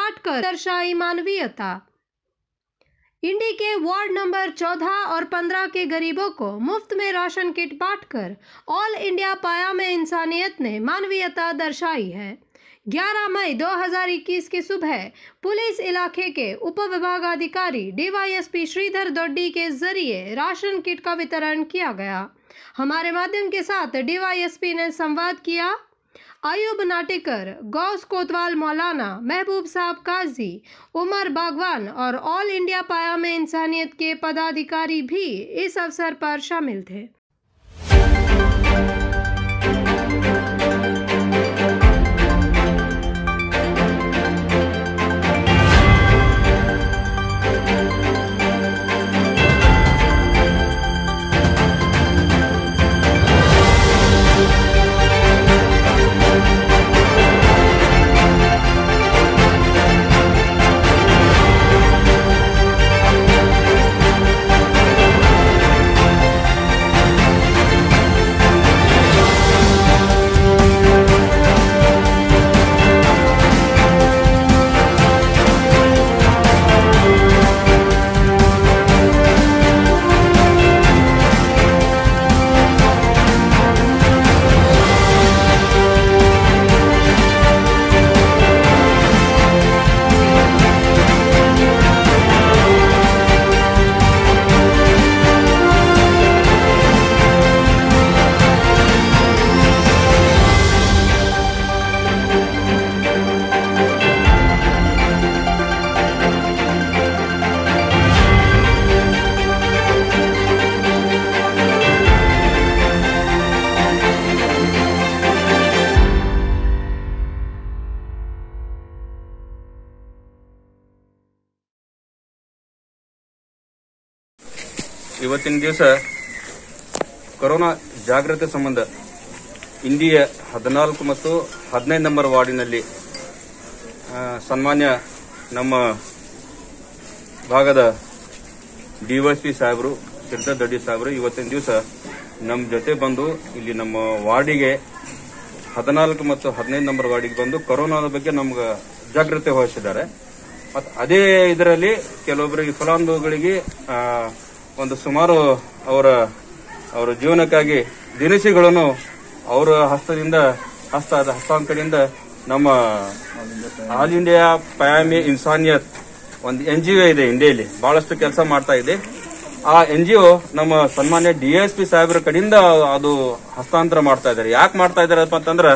बांटकर दर्शाई मानवीयता। इंडी के वार्ड नंबर 14 और 15 के गरीबों को मुफ्त में राशन किट बांटकर ऑल इंडिया पायाम में इंसानियत ने मानवीयता दर्शाई है। 11 मई 2021 की सुबह पुलिस इलाके के उप विभागाधिकारी डीवाईएसपी श्रीधर दोड्डी के जरिए राशन किट का वितरण किया गया। हमारे माध्यम के साथ डीवाईएसपी ने संवाद किया। अयूब नाटेकर, गौस कोतवाल मौलाना, महबूब साहब काजी, उमर बागवान और ऑल इंडिया पाया में इंसानियत के पदाधिकारी भी इस अवसर पर शामिल थे। ಇವತ್ತಿನ ದಿವಸ ಕೊರೋನಾ ಜಾಗೃತಿ ಸಂಬಂಧ ಇಂಡಿಯ 14 ಮತ್ತು 15 ನಂಬರ್ ವಾರ್ಡಿನಲ್ಲಿ ಸನ್ಮಾನ್ಯ ನಮ್ಮ ಭಾಗದ ಡಿವೈಎಸ್ಪಿ ಸಾಹೇಬರು ಶ್ರೀಧರ್ ದೊಡ್ಡಿ ಸಾಹೇಬರು ಇವತ್ತಿನ ದಿವಸ ನಮ್ಮ ಜೊತೆ ಬಂದು ಇಲ್ಲಿ ನಮ್ಮ ವಾರ್ಡಿಗೆ 14 ಮತ್ತು 15 ನಂಬರ್ ವಾರ್ಡಿಗೆ ಬಂದು ಕೊರೋನಾದ ಬಗ್ಗೆ ನಮ್ಗೆ ಜಾಗೃತಿ ವಹಿಸಿದ್ದಾರೆ. ಮತ್ತು ಅದೇ ಇದರಲ್ಲಿ ಕೆಲವೊಬ್ಬರಿಗೆ ಫಲಾನುಭವಿಗಳಿಗೆ ಒಂದು ಸುಮಾರು ಅವರ ಜೀವನಕ್ಕಾಗಿ ದಿನಸಿಗಳನ್ನು ಅವರ ಹಸ್ತಾಂತರದಿಂದ ನಮ್ಮ ಆಲ್ ಇಂಡಿಯಾ ಪಯಾಮಿ ಇನ್ಸಾನಿಯತ್ ಒಂದು NGO ಇದೆ ಇಂಡಿಯಾದಲ್ಲಿ, ಬಹಳಷ್ಟು ಕೆಲಸ ಮಾಡ್ತಾ ಇದೆ. ಆ NGO ನಮ್ಮ ಸನ್ಮಾನ್ಯ DSP ಸಾಹೇಬರ ಕಡೆಯಿಂದ ಅದು ಹಸ್ತಾಂತರ ಮಾಡ್ತಾ ಇದ್ದಾರೆ. ಯಾಕೆ ಮಾಡ್ತಾ ಇದ್ದಾರೆ ಅಂತಂದ್ರೆ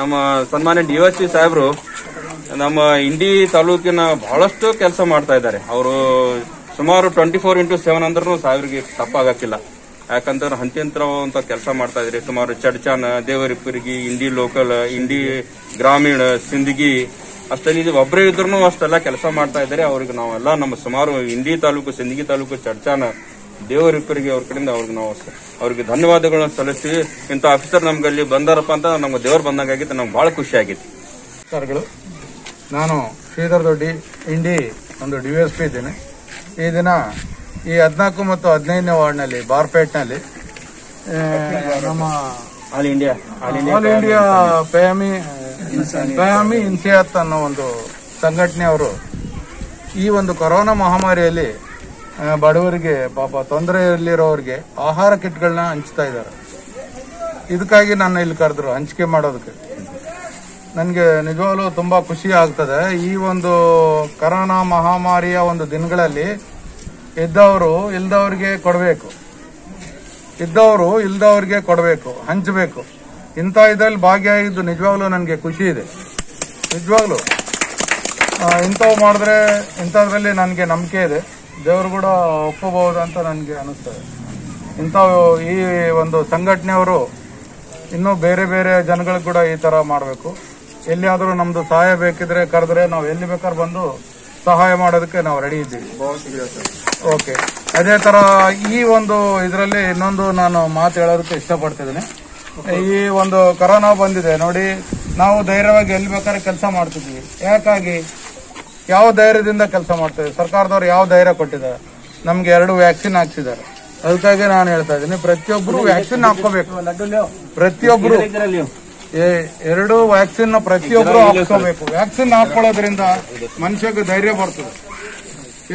ನಮ್ಮ ಸನ್ಮಾನ್ಯ DSP ಸಾಹೇಬರು ನಮ್ಮ ಇಂಡಿ ತಾಲೂಕಿನ ಬಹಳಷ್ಟು ಕೆಲಸ ಮಾಡ್ತಾ ಇದ್ದಾರೆ. ಅವರು ಸುಮಾರು 24x7 ಅಂದ್ರೂ ಸಾವಿರಿಗೆ ತಪ್ಪಾಗಕ್ಕಿಲ್ಲ. ಯಾಕಂದ್ರೆ ಹಂತ್ಯಂತರವಂತ ಕೆಲಸ ಮಾಡ್ತಾ ಇದ್ರಿ. ಸುಮಾರು ಚಡ್ಚಾನ, ದೇವರಿಪ್ಪರಿಗೆ, ಇಂಡಿ ಲೋಕಲ್, ಇಂಡಿ ಗ್ರಾಮೀಣ, ಸಿಂದಗಿ ಅಷ್ಟಲ್ಲಿ ಒಬ್ಬರೇ ಇದ್ರು ಅಷ್ಟೆಲ್ಲ ಕೆಲಸ ಮಾಡ್ತಾ ಇದ್ದಾರೆ. ಅವ್ರಿಗೆ ನಾವೆಲ್ಲ ನಮ್ಮ ಸುಮಾರು ಇಂಡಿ ತಾಲೂಕು, ಸಿಂದಗಿ ತಾಲೂಕು, ಚಡ್ಚಾನ, ದೇವರಿಪ್ಪರಿಗೆ ಅವ್ರ ಕಡೆಯಿಂದ ಅವ್ರಿಗೆ ಧನ್ಯವಾದಗಳನ್ನ ಸಲ್ಲಿಸ್ತೀವಿ. ಇಂಥ ಆಫೀಸರ್ ನಮ್ಗೆ ಅಲ್ಲಿ ಬಂದಾರಪ್ಪ ಅಂತ ನಮ್ಗೆ ದೇವ್ರು ಬಂದಂಗಾಗಿತ್ತು, ನಮ್ಗೆ ಬಹಳ ಖುಷಿ ಆಗಿತ್ತು. ಸರ್ಗಳು, ನಾನು ಶ್ರೀಧರ್ ದೊಡ್ಡಿ ಇಂಡಿ ಒಂದು DSP ಇದ್ದೇನೆ. ಈ ದಿನ ಈ 14 ಮತ್ತು 15ನೇ ವಾರ್ಡ್ನಲ್ಲಿ ಬಾರ್ಪೇಟ್ನಲ್ಲಿ ನಮ್ಮ ಆಲ್ ಇಂಡಿಯಾ ಪಯಾಮಿ ಇನ್ಸಿಯಾತ್ ಅನ್ನೋ ಒಂದು ಸಂಘಟನೆಯವರು ಈ ಒಂದು ಕೊರೋನಾ ಮಹಾಮಾರಿಯಲ್ಲಿ ಬಡವರಿಗೆ, ಪಾಪ ತೊಂದರೆಯಲ್ಲಿರೋರಿಗೆ ಆಹಾರ ಕಿಟ್ಗಳನ್ನ ಹಂಚ್ತಾ ಇದ್ದಾರೆ. ಇದಕ್ಕಾಗಿ ನನ್ನ ಇಲ್ಲಿ ಕರೆದ್ರು ಹಂಚಿಕೆ ಮಾಡೋದಕ್ಕೆ. ನನಗೆ ನಿಜವಾಗ್ಲೂ ತುಂಬಾ ಖುಷಿ ಆಗ್ತದೆ. ಈ ಒಂದು ಕೊರೋನಾ ಮಹಾಮಾರಿಯ ಒಂದು ದಿನಗಳಲ್ಲಿ ಇದ್ದವರು ಇಲ್ದವ್ರಿಗೆ ಕೊಡಬೇಕು, ಇದ್ದವರು ಇಲ್ದವ್ರಿಗೆ ಕೊಡಬೇಕು, ಹಂಚಬೇಕು. ಇಂಥ ಇದರಲ್ಲಿ ಭಾಗಿಯಾಗಿದ್ದು ನಿಜವಾಗ್ಲೂ ನನಗೆ ಖುಷಿ ಇದೆ. ನಿಜವಾಗ್ಲೂ ಇಂಥವು ಮಾಡಿದ್ರೆ ಇಂಥದ್ರಲ್ಲಿ ನನಗೆ ನಂಬಿಕೆ ಇದೆ, ದೇವರು ಕೂಡ ಒಪ್ಪಬಹುದು ಅಂತ ನನಗೆ ಅನಿಸ್ತದೆ. ಇಂಥವು ಈ ಒಂದು ಸಂಘಟನೆಯವರು ಇನ್ನೂ ಬೇರೆ ಬೇರೆ ಜನಗಳಿಗೆ ಕೂಡ ಈ ತರ ಮಾಡಬೇಕು. ಎಲ್ಲಿಯಾದರೂ ನಮ್ದು ಸಹಾಯ ಬೇಕಿದ್ರೆ ಕರೆದ್ರೆ ನಾವು ಎಲ್ಲಿ ಬೇಕಾದ್ರೆ ಬಂದು ಸಹಾಯ ಮಾಡೋದಕ್ಕೆ ನಾವು ರೆಡಿ ಇದ್ದೀವಿ. ಓಕೆ, ಅದೇ ತರ ಈ ಒಂದು ಇದರಲ್ಲಿ ಇನ್ನೊಂದು ನಾನು ಮಾತು ಹೇಳೋದಕ್ಕೆ ಇಷ್ಟಪಡ್ತಿದ್ದೀನಿ. ಈ ಒಂದು ಕೊರೋನಾ ಬಂದಿದೆ ನೋಡಿ, ನಾವು ಧೈರ್ಯವಾಗಿ ಎಲ್ಲಿ ಬೇಕಾದ್ರೆ ಕೆಲಸ ಮಾಡ್ತಿದ್ವಿ. ಯಾಕಾಗಿ, ಯಾವ ಧೈರ್ಯದಿಂದ ಕೆಲಸ ಮಾಡ್ತೀವಿ? ಸರ್ಕಾರದವ್ರು ಯಾವ ಧೈರ್ಯ ಕೊಟ್ಟಿದ್ದಾರೆ? ನಮ್ಗೆ 2 ವ್ಯಾಕ್ಸಿನ್ ಹಾಕ್ಸಿದ್ದಾರೆ. ಅದಕ್ಕಾಗಿ ನಾನು ಹೇಳ್ತಾ ಇದ್ದೀನಿ, ಪ್ರತಿಯೊಬ್ಬರು ವ್ಯಾಕ್ಸಿನ್ ಹಾಕೋಬೇಕು. ಎರಡು ವ್ಯಾಕ್ಸಿನ್ ಪ್ರತಿಯೊಬ್ಬರು ಹಾಕ್ಕೋಬೇಕು. ವ್ಯಾಕ್ಸಿನ್ ಹಾಕೊಳ್ಳೋದ್ರಿಂದ ಮನುಷ್ಯಗೆ ಧೈರ್ಯ ಬರ್ತದೆ.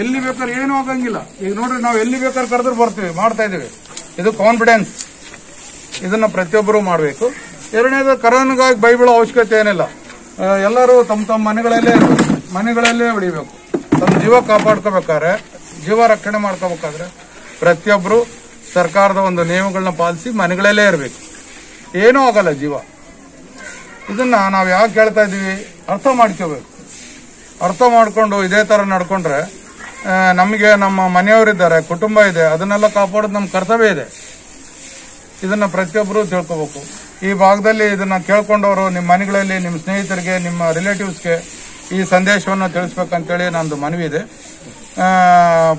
ಎಲ್ಲಿ ಬೇಕಾದ್ರೆ ಏನು ಆಗಂಗಿಲ್ಲ. ಈಗ ನೋಡ್ರಿ, ನಾವು ಎಲ್ಲಿ ಬೇಕಾದ್ರೆ ಕರೆದ್ರೆ ಬರ್ತೀವಿ, ಮಾಡ್ತಾ ಇದೀವಿ. ಇದು ಕಾನ್ಫಿಡೆನ್ಸ್. ಇದನ್ನ ಪ್ರತಿಯೊಬ್ಬರು ಮಾಡಬೇಕು. ಎರಡನೇದು, ಕರೋನಾಗಾಗಿ ಬೈಬೀಳೋ ಅವಶ್ಯಕತೆ ಏನಿಲ್ಲ. ಎಲ್ಲರೂ ತಮ್ಮ ಮನೆಗಳಲ್ಲೇ ಉಳಿಬೇಕು. ತಮ್ಮ ಜೀವ ಕಾಪಾಡ್ಕೋಬೇಕಾದ್ರೆ, ಜೀವ ರಕ್ಷಣೆ ಮಾಡ್ಕೋಬೇಕಾದ್ರೆ ಪ್ರತಿಯೊಬ್ಬರು ಸರ್ಕಾರದ ಒಂದು ನಿಯಮಗಳನ್ನ ಪಾಲಿಸಿ ಮನೆಗಳಲ್ಲೇ ಇರಬೇಕು. ಏನೂ ಆಗಲ್ಲ ಜೀವ. ಇದನ್ನ ನಾವು ಯಾಕೆ ಹೇಳ್ತಾ ಇದೀವಿ, ಅರ್ಥ ಮಾಡ್ಕೋಬೇಕು. ಅರ್ಥ ಮಾಡ್ಕೊಂಡು ಇದೇ ತರ ನಡ್ಕೊಂಡ್ರೆ ನಮಗೆ ನಮ್ಮ ಮನೆಯವರಿದ್ದಾರೆ, ಕುಟುಂಬ ಇದೆ, ಅದನ್ನೆಲ್ಲ ಕಾಪಾಡೋದು ನಮ್ಮ ಕರ್ತವ್ಯ ಇದೆ. ಇದನ್ನ ಪ್ರತಿಯೊಬ್ಬರು ತಿಳ್ಕೋಬೇಕು. ಈ ಭಾಗದಲ್ಲಿ ಇದನ್ನ ಕೇಳ್ಕೊಂಡವರು ನಿಮ್ಮ ಮನೆಗಳಲ್ಲಿ, ನಿಮ್ಮ ಸ್ನೇಹಿತರಿಗೆ, ನಿಮ್ಮ ರಿಲೇಟಿವ್ಸ್ಗೆ ಈ ಸಂದೇಶವನ್ನು ತಿಳಿಸ್ಬೇಕಂತೇಳಿ ನಂದು ಮನವಿ ಇದೆ.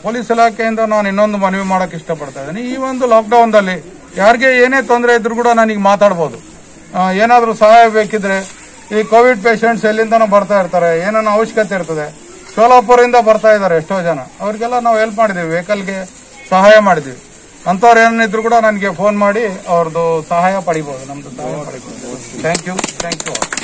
ಪೊಲೀಸ್ ಇಲಾಖೆಯಿಂದ ನಾನು ಇನ್ನೊಂದು ಮನವಿ ಮಾಡಕ್ ಇಷ್ಟಪಡ್ತಾ ಇದ್ದೀನಿ. ಈ ಒಂದು ಲಾಕ್ಡೌನ್ದಲ್ಲಿ ಯಾರಿಗೆ ಏನೇ ತೊಂದರೆ ಇದ್ರು ಕೂಡ ನನಗೆ ಮಾತಾಡ್ಬೋದು. ಏನಾದರೂ ಸಹಾಯ ಬೇಕಿದ್ರೆ, ಈ ಕೋವಿಡ್ ಪೇಷಂಟ್ಸ್ ಎಲ್ಲಿಂದನೂ ಬರ್ತಾ ಇರ್ತಾರೆ, ಏನನ್ನ ಅವಶ್ಯಕತೆ ಇರ್ತದೆ. ಸೋಲಾಪುರದಿಂದ ಬರ್ತಾ ಇದ್ದಾರೆ ಎಷ್ಟೋ ಜನ. ಅವ್ರಿಗೆಲ್ಲ ನಾವು ಹೆಲ್ಪ್ ಮಾಡಿದೀವಿ, ವೆಹಿಕಲ್ಗೆ ಸಹಾಯ ಮಾಡಿದೀವಿ. ಅಂಥವ್ರು ಏನಿದ್ರು ಕೂಡ ನನಗೆ ಫೋನ್ ಮಾಡಿ ಅವ್ರದ್ದು ಸಹಾಯ ಪಡಿಬಹುದು, ನಮ್ದು ಸಹಾಯ ಪಡಿಬಹುದು. Thank you.